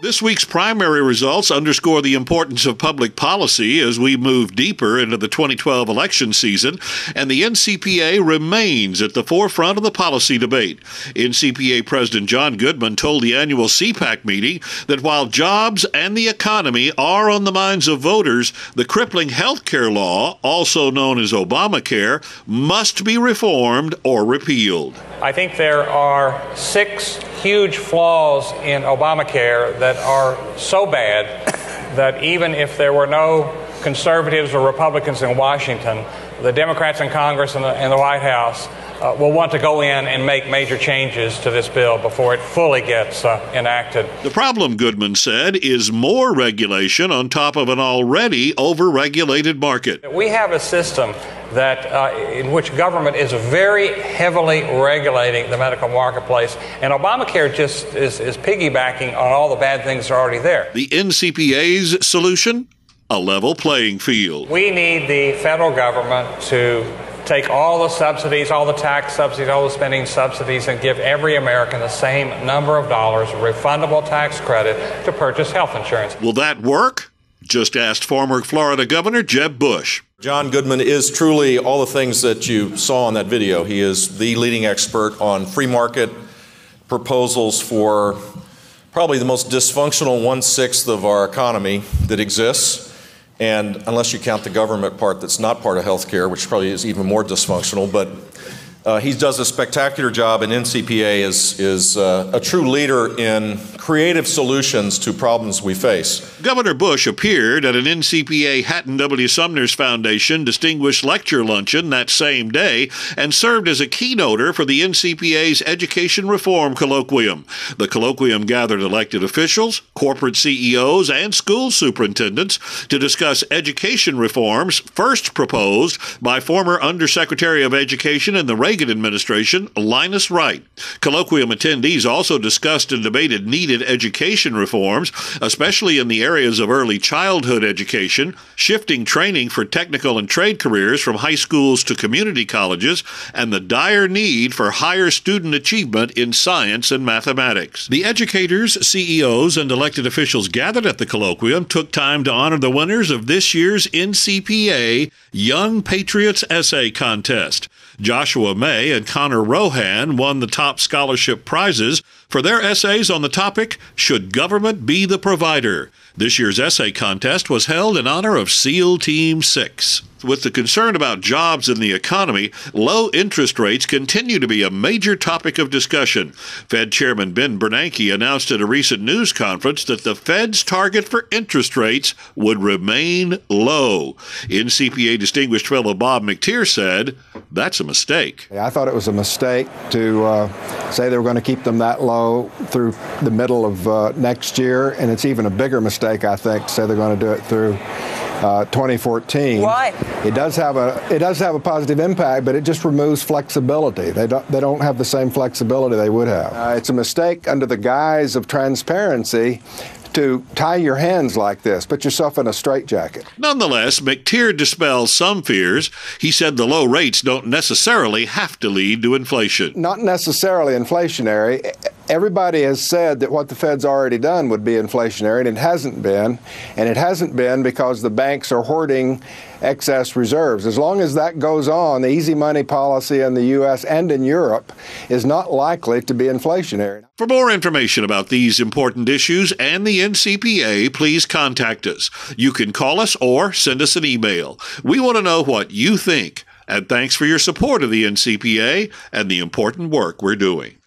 This week's primary results underscore the importance of public policy as we move deeper into the 2012 election season, and the NCPA remains at the forefront of the policy debate. NCPA President John Goodman told the annual CPAC meeting that while jobs and the economy are on the minds of voters, the crippling health care law, also known as Obamacare, must be reformed or repealed. I think there are 6 huge flaws in Obamacare that are so bad that even if there were no conservatives or Republicans in Washington, the Democrats in Congress and the White House will want to go in and make major changes to this bill before it fully gets enacted. The problem, Goodman said, is more regulation on top of an already over-regulated market. We have a system that in which government is very heavily regulating the medical marketplace, and Obamacare just is piggybacking on all the bad things that are already there. The NCPA's solution? A level playing field. We need the federal government to take all the subsidies, all the tax subsidies, all the spending subsidies, and give every American the same number of dollars, refundable tax credit, to purchase health insurance. Will that work? Just asked former Florida Governor Jeb Bush. John Goodman is truly all the things that you saw in that video. He is the leading expert on free market proposals for probably the most dysfunctional 1/6 of our economy that exists. And unless you count the government part that's not part of health care, which probably is even more dysfunctional, but he does a spectacular job, and NCPA is a true leader in creative solutions to problems we face. Governor Bush appeared at an NCPA Hatton W. Sumner's Foundation Distinguished Lecture Luncheon that same day and served as a keynoter for the NCPA's Education Reform Colloquium. The colloquium gathered elected officials, corporate CEOs, and school superintendents to discuss education reforms first proposed by former Undersecretary of Education in the Reagan administration, Linus Wright. Colloquium attendees also discussed and debated needed education reforms, especially in the areas of early childhood education, shifting training for technical and trade careers from high schools to community colleges, and the dire need for higher student achievement in science and mathematics. The educators, CEOs, and elected officials gathered at the colloquium took time to honor the winners of this year's NCPA Young Patriots Essay Contest. Joshua May and Connor Rohan won the top scholarship prizes for their essays on the topic, Should Government Be the Provider? This year's essay contest was held in honor of SEAL Team 6. With the concern about jobs and the economy, low interest rates continue to be a major topic of discussion. Fed Chairman Ben Bernanke announced at a recent news conference that the Fed's target for interest rates would remain low. NCPA Distinguished Fellow Bob McTier said, that's a mistake. I thought it was a mistake to say they were going to keep them that low through the middle of next year, and it's even a bigger mistake, I think, to say they're going to do it through 2014. Why? It does have a positive impact, but it just removes flexibility. They don't have the same flexibility they would have. It's a mistake under the guise of transparency to tie your hands like this, put yourself in a straitjacket. Nonetheless, McTier dispels some fears. He said the low rates don't necessarily have to lead to inflation. Not necessarily inflationary. Everybody has said that what the Fed's already done would be inflationary, and it hasn't been. And it hasn't been because the banks are hoarding excess reserves. As long as that goes on, the easy money policy in the U.S. and in Europe is not likely to be inflationary. For more information about these important issues and the NCPA, please contact us. You can call us or send us an email. We want to know what you think. And thanks for your support of the NCPA and the important work we're doing.